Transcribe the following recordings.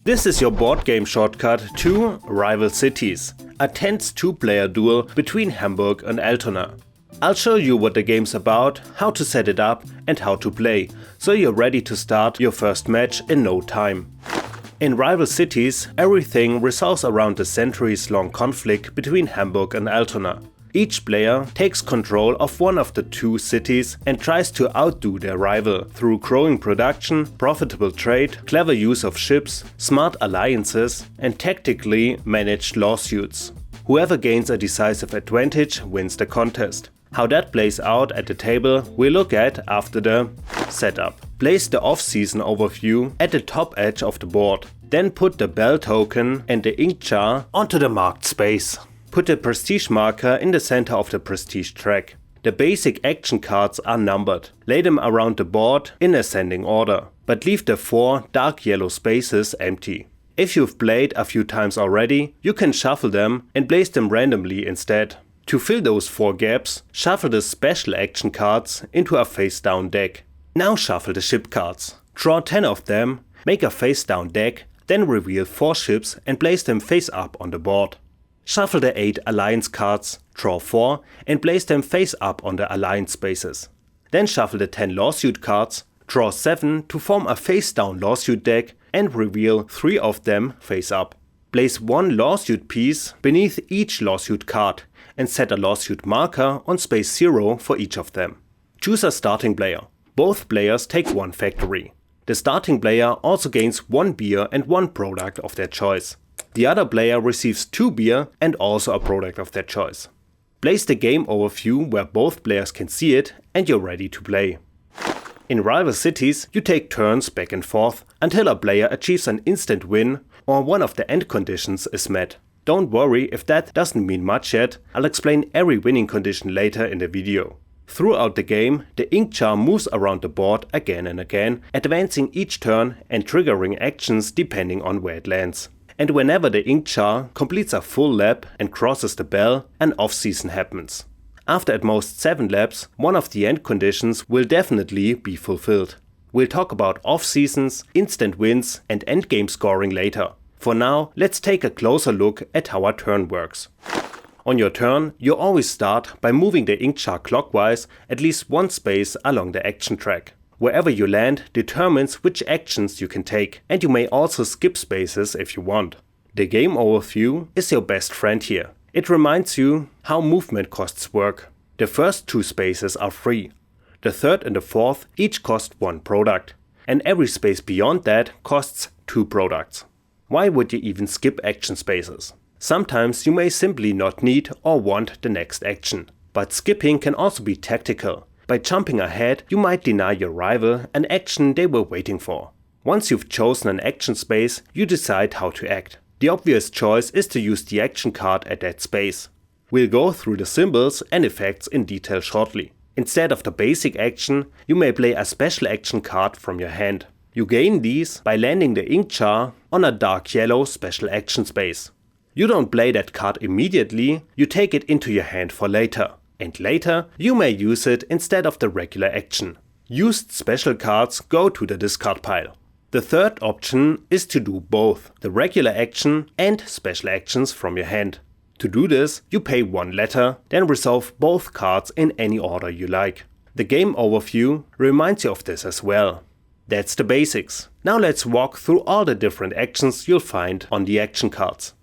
This is your board game shortcut to Rival Cities, a tense two-player duel between Hamburg and Altona. I'll show you what the game's about, how to set it up and how to play, so you're ready to start your first match in no time. In Rival Cities, everything revolves around the centuries-long conflict between Hamburg and Altona. Each player takes control of one of the two cities and tries to outdo their rival through growing production, profitable trade, clever use of ships, smart alliances and tactically managed lawsuits. Whoever gains a decisive advantage wins the contest. How that plays out at the table we'll look at after the setup. Place the off-season overview at the top edge of the board. Then put the bell token and the ink jar onto the marked space. Put the prestige marker in the center of the prestige track. The basic action cards are numbered. Lay them around the board in ascending order, but leave the 4 dark yellow spaces empty. If you've played a few times already, you can shuffle them and place them randomly instead. To fill those 4 gaps, shuffle the special action cards into a face-down deck. Now shuffle the ship cards. Draw 10 of them, make a face-down deck, then reveal 4 ships and place them face up on the board. Shuffle the 8 alliance cards, draw 4 and place them face up on the alliance spaces. Then shuffle the 10 lawsuit cards, draw 7 to form a face down lawsuit deck and reveal 3 of them face up. Place 1 lawsuit piece beneath each lawsuit card and set a lawsuit marker on space 0 for each of them. Choose a starting player. Both players take 1 factory. The starting player also gains 1 beer and 1 product of their choice. The other player receives 2 beer and also a product of their choice. Place the game overview where both players can see it and you're ready to play. In Rival Cities, you take turns back and forth until a player achieves an instant win or one of the end conditions is met. Don't worry if that doesn't mean much yet, I'll explain every winning condition later in the video. Throughout the game, the ink jar moves around the board again and again, advancing each turn and triggering actions depending on where it lands. And whenever the ink jar completes a full lap and crosses the bell, an off-season happens. After at most 7 laps, one of the end conditions will definitely be fulfilled. We'll talk about off-seasons, instant wins and endgame scoring later. For now, let's take a closer look at how a turn works. On your turn, you always start by moving the ink jar clockwise at least 1 space along the action track. Wherever you land determines which actions you can take, and you may also skip spaces if you want. The game overview is your best friend here. It reminds you how movement costs work. The first 2 spaces are free. The third and the fourth each cost 1 product, and every space beyond that costs 2 products. Why would you even skip action spaces? Sometimes you may simply not need or want the next action, but skipping can also be tactical. By jumping ahead, you might deny your rival an action they were waiting for. Once you've chosen an action space, you decide how to act. The obvious choice is to use the action card at that space. We'll go through the symbols and effects in detail shortly. Instead of the basic action, you may play a special action card from your hand. You gain these by landing the ink jar on a dark yellow special action space. You don't play that card immediately, you take it into your hand for later. And later, you may use it instead of the regular action. Used special cards go to the discard pile. The third option is to do both the regular action and special actions from your hand. To do this, you pay 1 letter, then resolve both cards in any order you like. The game overview reminds you of this as well. That's the basics. Now let's walk through all the different actions you'll find on the action cards.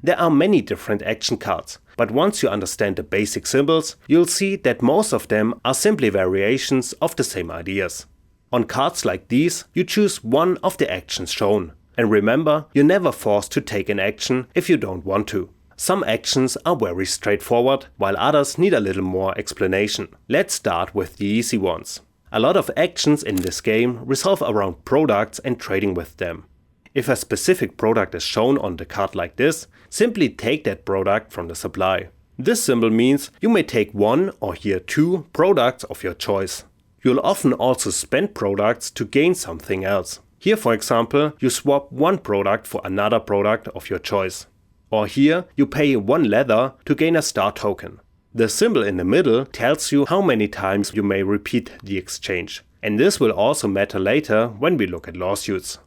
There are many different action cards, but once you understand the basic symbols, you'll see that most of them are simply variations of the same ideas. On cards like these, you choose one of the actions shown. And remember, you're never forced to take an action if you don't want to. Some actions are very straightforward, while others need a little more explanation. Let's start with the easy ones. A lot of actions in this game revolve around products and trading with them. If a specific product is shown on the card like this, simply take that product from the supply. This symbol means you may take 1 or here 2 products of your choice. You'll often also spend products to gain something else. Here, for example, you swap 1 product for another product of your choice. Or here, you pay 1 leather to gain a star token. The symbol in the middle tells you how many times you may repeat the exchange. And this will also matter later when we look at lawsuits.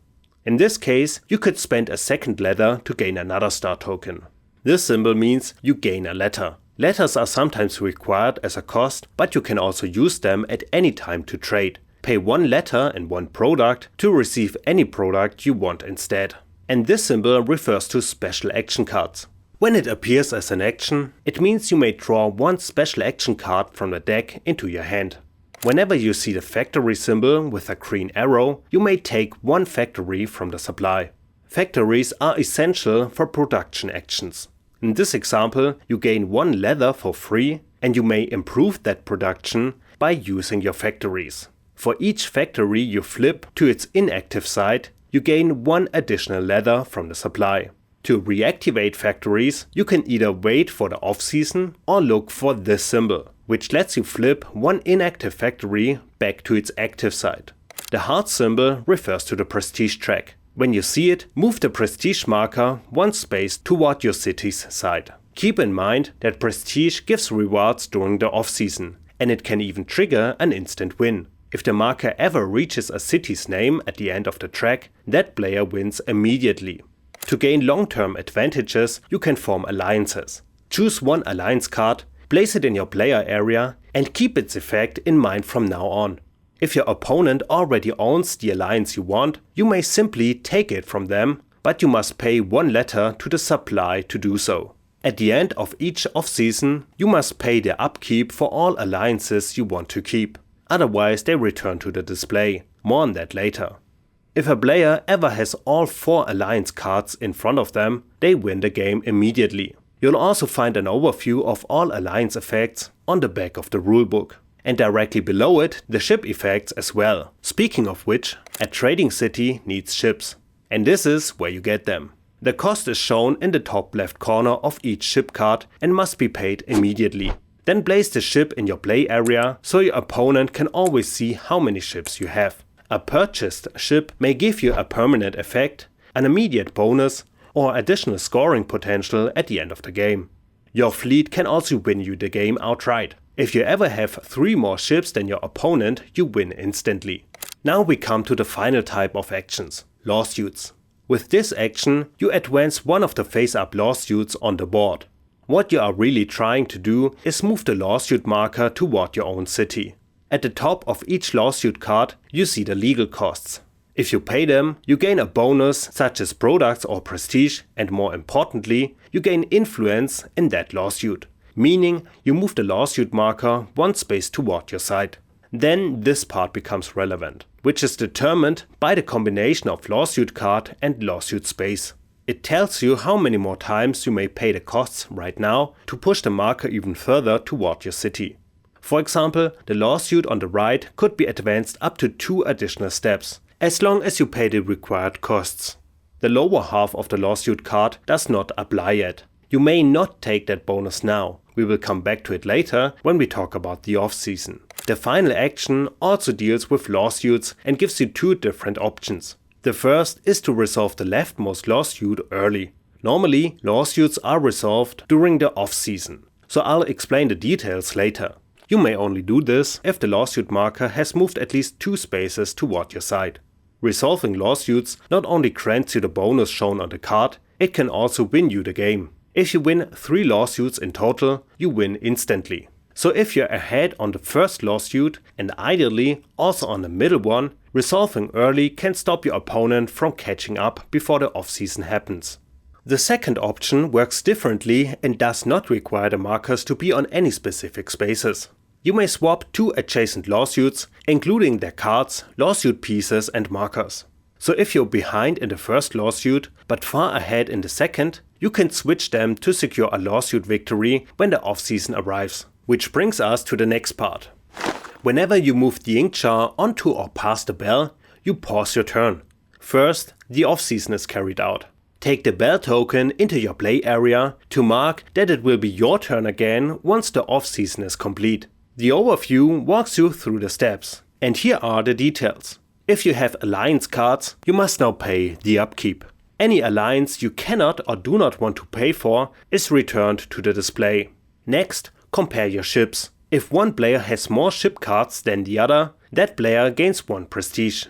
In this case, you could spend a second letter to gain another star token. This symbol means you gain a letter. Letters are sometimes required as a cost, but you can also use them at any time to trade. Pay one letter and one product to receive any product you want instead. And this symbol refers to special action cards. When it appears as an action, it means you may draw one special action card from the deck into your hand. Whenever you see the factory symbol with a green arrow, you may take one factory from the supply. Factories are essential for production actions. In this example, you gain one leather for free, and you may improve that production by using your factories. For each factory you flip to its inactive side, you gain one additional leather from the supply. To reactivate factories, you can either wait for the off-season or look for this symbol, which lets you flip one inactive factory back to its active side. The heart symbol refers to the prestige track. When you see it, move the prestige marker one space toward your city's side. Keep in mind that prestige gives rewards during the off-season, and it can even trigger an instant win. If the marker ever reaches a city's name at the end of the track, that player wins immediately. To gain long-term advantages, you can form alliances. Choose one alliance card, place it in your player area, and keep its effect in mind from now on. If your opponent already owns the alliance you want, you may simply take it from them, but you must pay one letter to the supply to do so. At the end of each off-season, you must pay the upkeep for all alliances you want to keep. Otherwise they return to the display. More on that later. If a player ever has all 4 alliance cards in front of them, they win the game immediately. You'll also find an overview of all alliance effects on the back of the rulebook. And directly below it, the ship effects as well. Speaking of which, a trading city needs ships. And this is where you get them. The cost is shown in the top left corner of each ship card and must be paid immediately. Then place the ship in your play area so your opponent can always see how many ships you have. A purchased ship may give you a permanent effect, an immediate bonus, or additional scoring potential at the end of the game. Your fleet can also win you the game outright. If you ever have 3 more ships than your opponent, you win instantly. Now we come to the final type of actions, lawsuits. With this action, you advance one of the face-up lawsuits on the board. What you are really trying to do is move the lawsuit marker toward your own city. At the top of each lawsuit card, you see the legal costs. If you pay them, you gain a bonus such as products or prestige, and more importantly, you gain influence in that lawsuit. Meaning you move the lawsuit marker one space toward your side. Then this part becomes relevant, which is determined by the combination of lawsuit card and lawsuit space. It tells you how many more times you may pay the costs right now to push the marker even further toward your city. For example, the lawsuit on the right could be advanced up to 2 additional steps, as long as you pay the required costs. The lower half of the lawsuit card does not apply yet. You may not take that bonus now. We will come back to it later when we talk about the off-season. The final action also deals with lawsuits and gives you 2 different options. The first is to resolve the leftmost lawsuit early. Normally, lawsuits are resolved during the off-season, so I'll explain the details later. You may only do this if the lawsuit marker has moved at least 2 spaces toward your side. Resolving lawsuits not only grants you the bonus shown on the card, it can also win you the game. If you win 3 lawsuits in total, you win instantly. So if you're ahead on the first lawsuit and ideally also on the middle one, resolving early can stop your opponent from catching up before the off-season happens. The second option works differently and does not require the markers to be on any specific spaces. You may swap 2 adjacent lawsuits, including their cards, lawsuit pieces and markers. So if you're behind in the first lawsuit but far ahead in the second, you can switch them to secure a lawsuit victory when the off-season arrives. Which brings us to the next part. Whenever you move the ink jar onto or past the bell, you pause your turn. First, the off-season is carried out. Take the bell token into your play area to mark that it will be your turn again once the off-season is complete. The overview walks you through the steps. And here are the details. If you have alliance cards, you must now pay the upkeep. Any alliance you cannot or do not want to pay for is returned to the display. Next, compare your ships. If one player has more ship cards than the other, that player gains 1 prestige.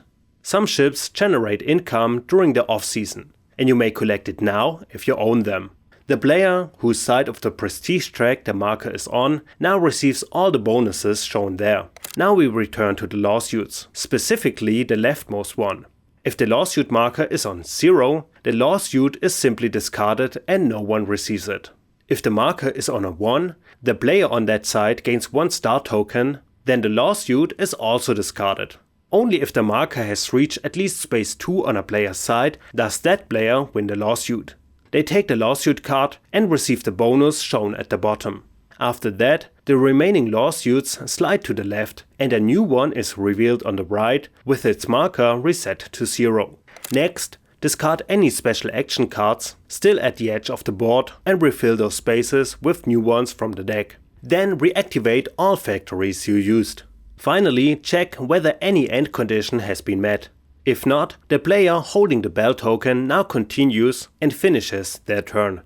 Some ships generate income during the off-season, and you may collect it now if you own them. The player whose side of the prestige track the marker is on now receives all the bonuses shown there. Now we return to the lawsuits, specifically the leftmost one. If the lawsuit marker is on 0, the lawsuit is simply discarded and no one receives it. If the marker is on a 1, the player on that side gains 1 star token, then the lawsuit is also discarded. Only if the marker has reached at least space 2 on a player's side does that player win the lawsuit. They take the lawsuit card and receive the bonus shown at the bottom. After that, the remaining lawsuits slide to the left and a new one is revealed on the right with its marker reset to 0. Next, discard any special action cards still at the edge of the board and refill those spaces with new ones from the deck. Then reactivate all factories you used. Finally, check whether any end condition has been met. If not, the player holding the bell token now continues and finishes their turn.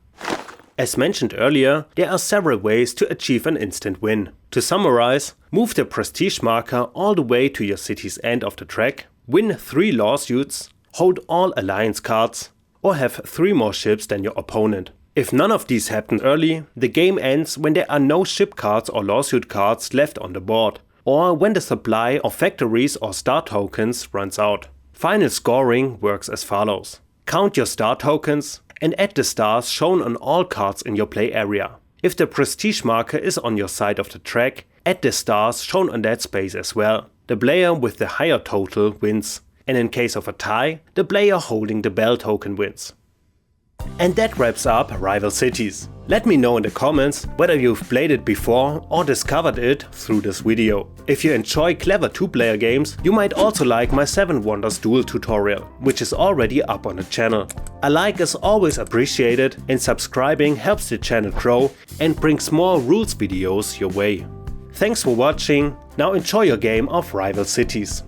As mentioned earlier, there are several ways to achieve an instant win. To summarize, move the prestige marker all the way to your city's end of the track, win 3 lawsuits, hold all alliance cards, or have 3 more ships than your opponent. If none of these happen early, the game ends when there are no ship cards or lawsuit cards left on the board, or when the supply of factories or star tokens runs out. Final scoring works as follows. Count your star tokens and add the stars shown on all cards in your play area. If the prestige marker is on your side of the track, add the stars shown on that space as well. The player with the higher total wins, and in case of a tie, the player holding the bell token wins. And that wraps up Rival Cities. Let me know in the comments whether you've played it before or discovered it through this video. If you enjoy clever 2-player games, you might also like my 7 Wonders Duel tutorial, which is already up on the channel. A like is always appreciated and subscribing helps the channel grow and brings more rules videos your way. Thanks for watching, now enjoy your game of Rival Cities.